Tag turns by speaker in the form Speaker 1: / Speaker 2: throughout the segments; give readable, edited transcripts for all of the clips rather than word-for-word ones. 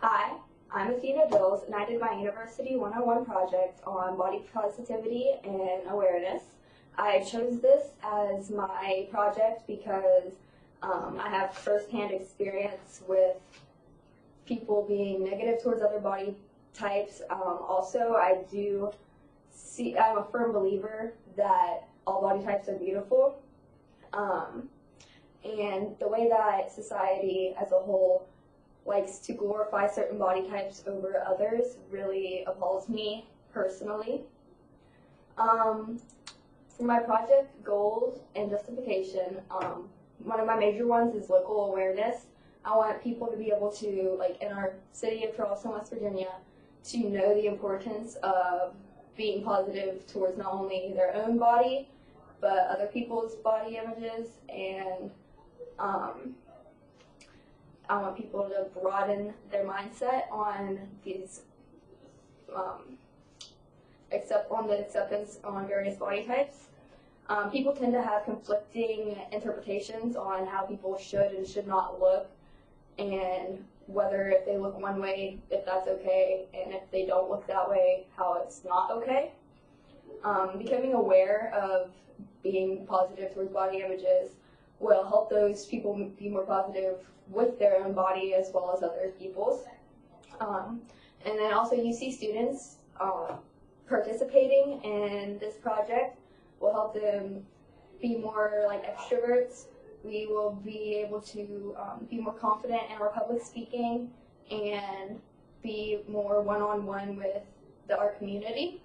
Speaker 1: Hi, I'm Athena Dills, and I did my University 101 project on body positivity and awareness. I chose this as my project because I have firsthand experience with people being negative towards other body types. Also, I'm a firm believer that all body types are beautiful. And the way that society as a whole likes to glorify certain body types over others really appalls me personally. For my project goals and justification, one of my major ones is local awareness. I want people to be able to, like in our city of Charleston, West Virginia, to know the importance of being positive towards not only their own body, but other people's body images, and I want people to broaden their mindset on these, acceptance on various body types. People tend to have conflicting interpretations on how people should and should not look, and whether if they look one way, if that's okay, and if they don't look that way, how it's not okay. Becoming aware of being positive towards body images will help those people be more positive with their own body as well as other people's. And then also UC students participating in this project will help them be more like extroverts. We will be able to be more confident in our public speaking and be more one-on-one with our community.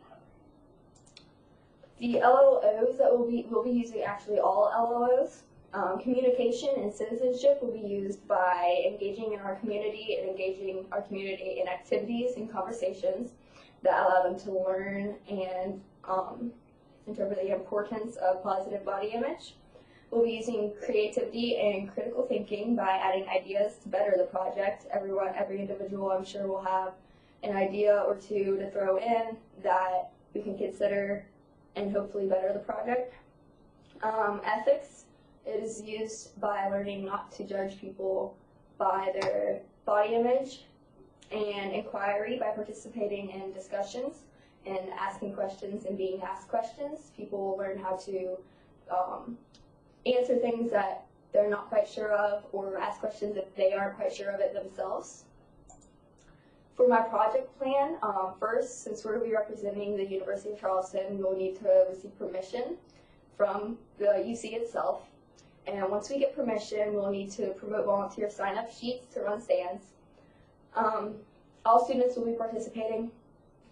Speaker 1: The LLOs that we'll be using, actually all LLOs. Communication and citizenship will be used by engaging in our community and engaging our community in activities and conversations that allow them to learn and interpret the importance of positive body image. We'll be using creativity and critical thinking by adding ideas to better the project. Every individual, I'm sure, will have an idea or two to throw in that we can consider and hopefully better the project. Ethics is used by learning not to judge people by their body image, and inquiry by participating in discussions and asking questions and being asked questions. People will learn how to answer things that they're not quite sure of, or ask questions if they aren't quite sure of it themselves. For my project plan, first, since we're going to be representing the University of Charleston, we'll need to receive permission from the UC itself. And once we get permission, we'll need to promote volunteer sign-up sheets to run stands. All students will be participating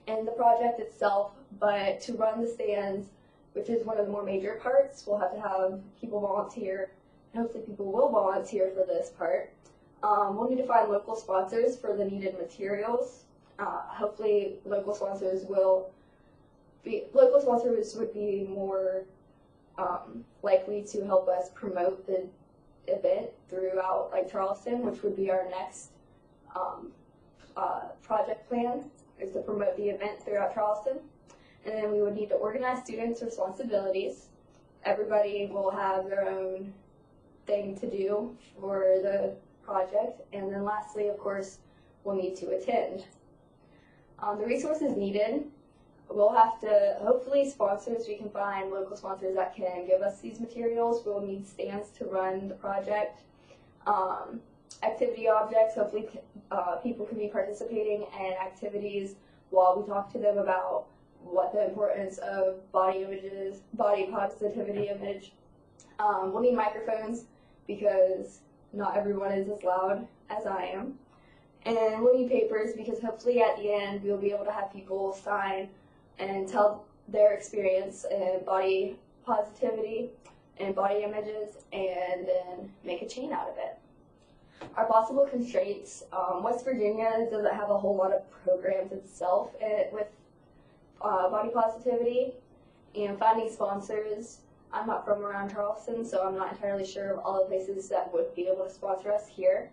Speaker 1: in the project itself, but to run the stands, which is one of the more major parts, we'll have to have people volunteer, and hopefully people will volunteer for this part. We'll need to find local sponsors for the needed materials. Hopefully local sponsors would be more likely to help us promote the event throughout Charleston, which would be our next project plan, is to promote the event throughout Charleston. And then we would need to organize students' responsibilities. Everybody will have their own thing to do for the project. And then lastly, of course, we'll need to attend. The resources needed, we'll have to, hopefully sponsors, we can find local sponsors that can give us these materials. We'll need stands to run the project. Activity objects, hopefully people can be participating in activities while we talk to them about what the importance of body images, body positivity image. We'll need microphones because not everyone is as loud as I am. And we'll need papers because hopefully at the end we'll be able to have people sign and tell their experience in body positivity and body images, and then make a chain out of it. Our possible constraints, West Virginia doesn't have a whole lot of programs itself with body positivity, and finding sponsors. I'm not from around Charleston, so I'm not entirely sure of all the places that would be able to sponsor us here.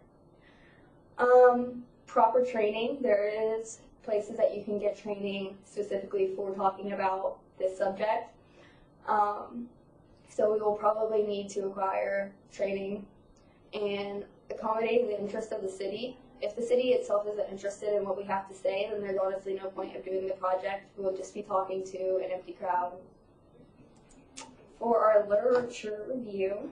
Speaker 1: Proper training. There is places that you can get training specifically for talking about this subject. So we will probably need to acquire training and accommodating the interest of the city if the city itself isn't interested in what we have to say, then there's honestly no point of doing the project. We'll just be talking to an empty crowd. For our literature review,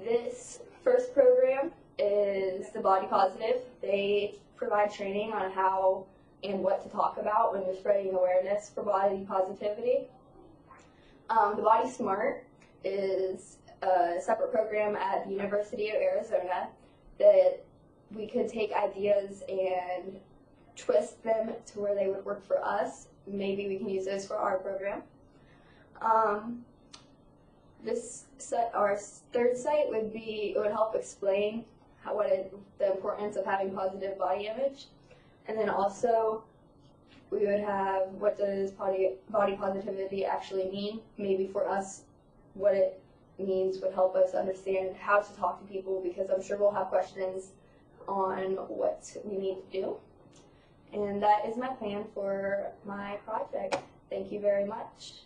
Speaker 1: this first program is the Body Positive. They provide training on how and what to talk about when you're spreading awareness for body positivity. The Body Smart is a separate program at the University of Arizona that we could take ideas and twist them to where they would work for us. Maybe we can use those for our program. Our third site it would help explain the importance of having positive body image. And then also we would have, what does body positivity actually mean? Maybe for us, what it means would help us understand how to talk to people, because I'm sure we'll have questions on what we need to do. And that is my plan for my project. Thank you very much.